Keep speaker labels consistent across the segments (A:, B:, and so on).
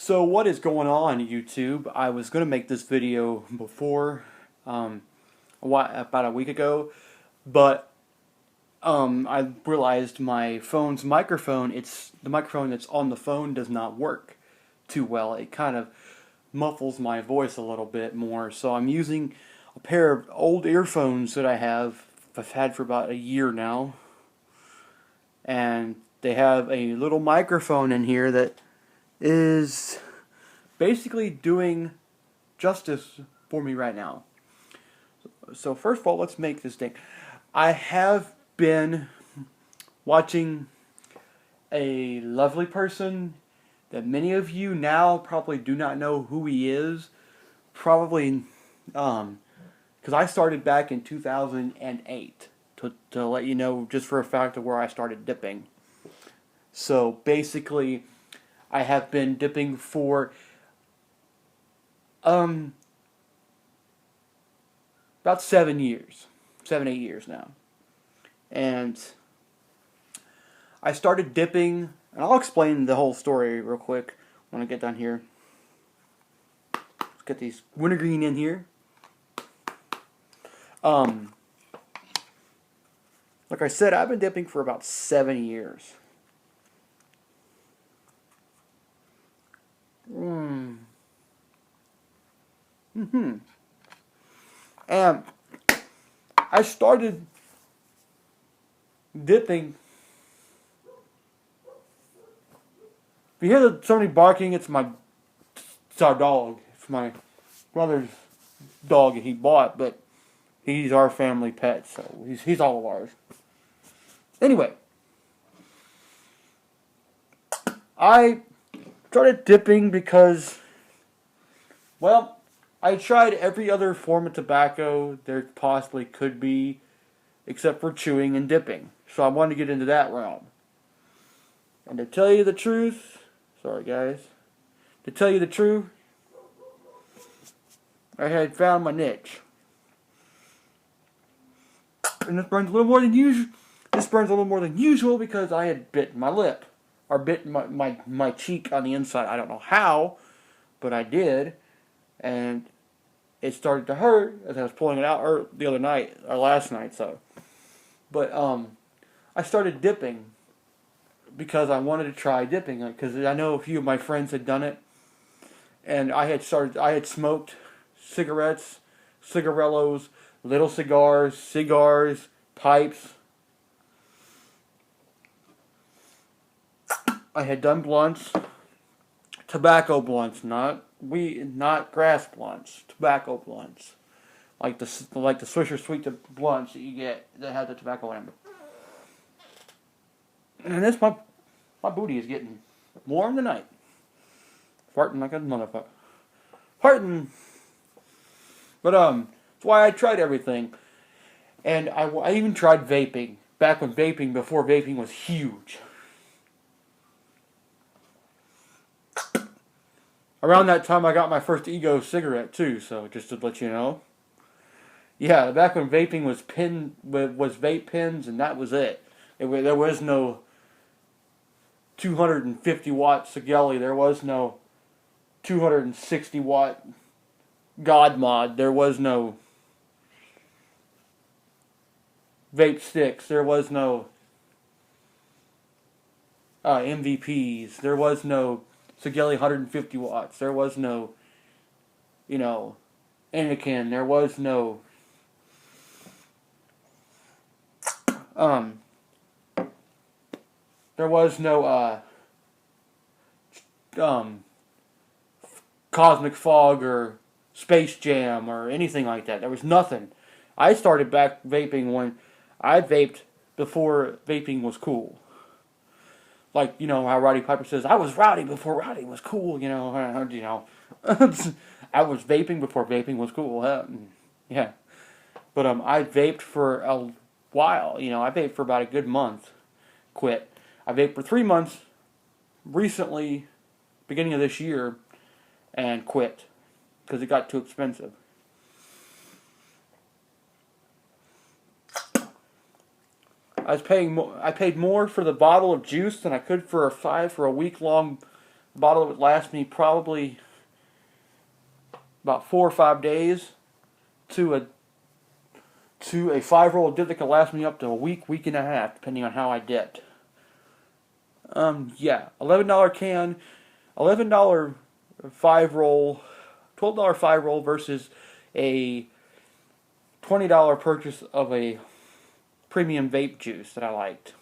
A: So what is going on, YouTube? I was going to make this video before, about a week ago, but I realized my phone's microphone, the microphone that's on the phone does not work too well. It kind of muffles my voice a little bit more, so I'm using a pair of old earphones that I've had for about a year now, and they have a little microphone in here that is basically doing justice for me right now. So first of all, let's make this thing. I have been watching a lovely person that many of you now probably do not know who he is. Probably, because I started back in 2008 to let you know just for a fact of where I started dipping. So basically, I have been dipping for about 7 years, 7, 8 years now. And I started dipping, and I'll explain the whole story real quick when I get done here. Let's get these wintergreen in here. Like I said, I've been dipping for about 7 years. And I started dipping. If you hear somebody barking, it's our dog. It's my brother's dog that he bought, but he's our family pet, so he's all of ours. Anyway, I started dipping because, well, I tried every other form of tobacco there possibly could be, except for chewing and dipping. So I wanted to get into that realm. And to tell you the truth, sorry guys, to tell you the truth, I had found my niche. And this burns a little more than usual. This burns a little more than usual because I had bitten my lip, or bitten my cheek on the inside. I don't know how, but I did. And it started to hurt as I was pulling it out the other night, or last night, so. But, I started dipping because I wanted to try dipping, because I know a few of my friends had done it. And I had smoked cigarettes, cigarillos, little cigars, pipes. I had done blunts, tobacco blunts, not grass blunts, tobacco blunts, like the Swisher Sweet blunts that you get that have the tobacco in them. And this my booty is getting warm tonight, farting like a motherfucker, farting. But that's why I tried everything, and I even tried vaping back before vaping was huge. Around that time, I got my first Ego cigarette too. So just to let you know, yeah, back when vaping was vape pens, and that was it. There was no 250 watt Sigelei. There was no 260 watt God Mod. There was no vape sticks. There was no MVPs. There was no Sigelei 150 watts. There was no, Anakin. There was no, Cosmic Fog or Space Jam or anything like that. There was nothing. I started back vaping when I vaped before vaping was cool. Like, how Roddy Piper says, I was rowdy before rowdy was cool, I was vaping before vaping was cool, yeah. But I vaped for a while, I vaped for about a good month, quit. I vaped for 3 months, recently, beginning of this year, and quit, because it got too expensive. I paid more for the bottle of juice than I could for a week-long A bottle that would last me probably about 4 or 5 days to a 5-roll dip that could last me up to a week, week and a half, depending on how I dipped. Yeah, $11 can, $11 5-roll, $12 5-roll versus a $20 purchase of a premium vape juice that I liked.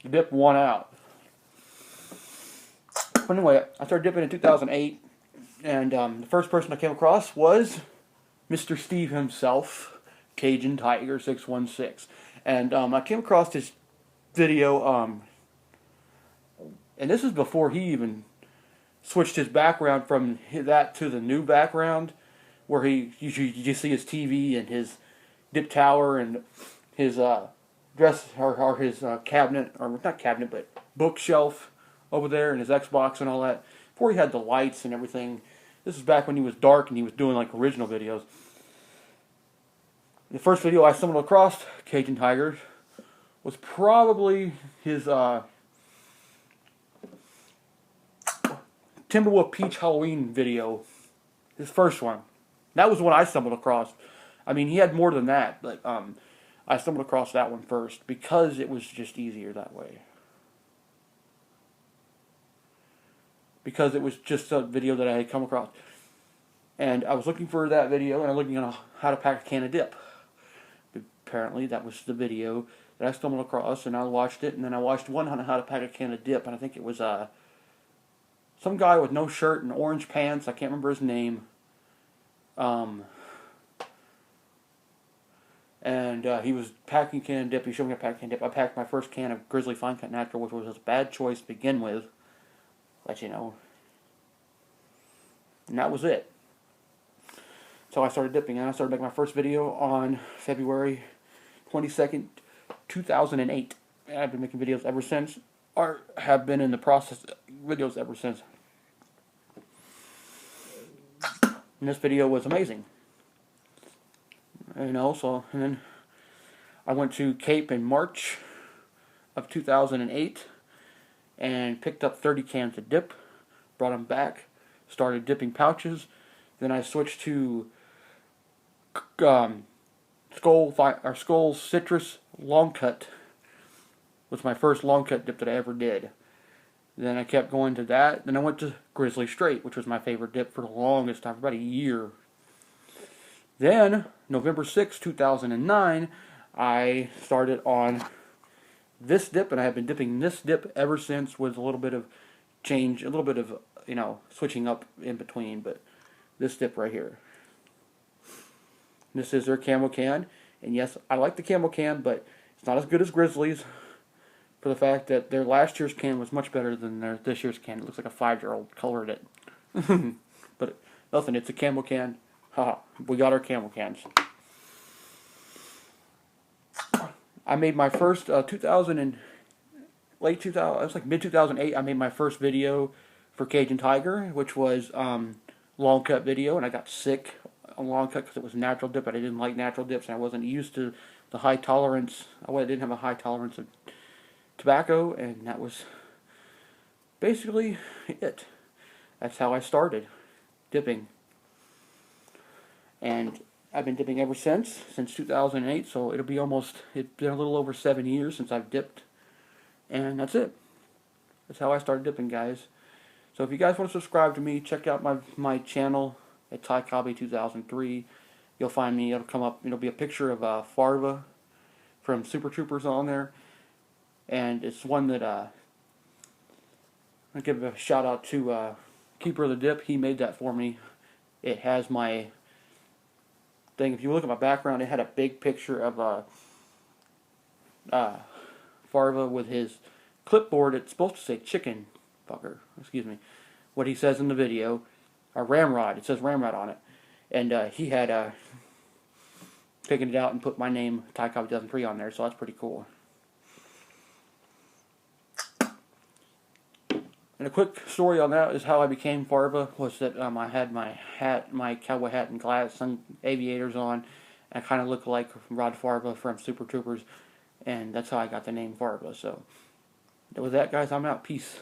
A: The dip won out. But anyway, I started dipping in 2008, and the first person I came across was Mr. Steve himself, Cajun Tiger 616. And I came across this video, and this is before he even switched his background from that to the new background, where you see his TV and his dip tower and his dress or his cabinet, or not cabinet, but bookshelf over there, and his Xbox and all that. Before he had the lights and everything. This is back when he was dark and he was doing like original videos. The first video I stumbled across, Cajun Tiger, was probably his Timberwolf Peach Halloween video. His first one. That was what I stumbled across. I mean, he had more than that, but I stumbled across that one first because it was just easier that way. Because it was just a video that I had come across. And I was looking for that video, and I was looking at how to pack a can of dip. Apparently, that was the video that I stumbled across, and I watched it, and then I watched one on how to pack a can of dip, and I think it was some guy with no shirt and orange pants. I can't remember his name. And he was packing a can of dip. He showed me how to pack a can of dip. I packed my first can of Grizzly Fine Cut Natural, which was a bad choice to begin with. Let you know. And that was it. So I started dipping, and I started making my first video on February 22nd, 2008. And I've been making videos ever since, or have been in the process of videos ever since. And this video was amazing. You know, so, and then I went to Cape in March of 2008 and picked up 30 cans of dip, brought them back, started dipping pouches. Then I switched to Skull Citrus Long Cut. Was my first long cut dip that I ever did. Then I kept going to that. Then I went to Grizzly Straight, which was my favorite dip for the longest time, for about a year. Then, November 6, 2009, I started on this dip, and I have been dipping this dip ever since, with a little bit of change, a little bit of, you know, switching up in between, but this dip right here. This is their Camo Can, and yes, I like the Camo Can, but it's not as good as Grizzly's, for the fact that their last year's can was much better than this year's can. It looks like a 5-year-old colored it. But nothing, it's a Camo Can. Haha, we got our Camo Cans. I made my first late 2000, it was like mid-2008, I made my first video for Cajun Tiger, which was long cut video, and I got sick on long cut because it was natural dip, but I didn't like natural dips, and I wasn't used to the high tolerance. I didn't have a high tolerance of tobacco, and that was basically it. That's how I started dipping. And I've been dipping ever since 2008, so it's been a little over 7 years since I've dipped. And that's it. That's how I started dipping, guys. So if you guys want to subscribe to me, check out my channel at TyCobby2003. You'll find me, it'll come up, it'll be a picture of Farva from Super Troopers on there. And it's one that, I'll give a shout out to Keeper of the Dip. He made that for me. It has my thing. If you look at my background, it had a big picture of Farva with his clipboard. It's supposed to say chicken fucker. Excuse me. What he says in the video. Ramrod. It says Ramrod on it. And he had taken it out and put my name, TyCobby2003, on there. So that's pretty cool. And a quick story on that is how I became Farva. Was that I had my cowboy hat and glass, sun aviators on. And I kind of looked like Rod Farva from Super Troopers, and that's how I got the name Farva. So With that, guys, I'm out. Peace.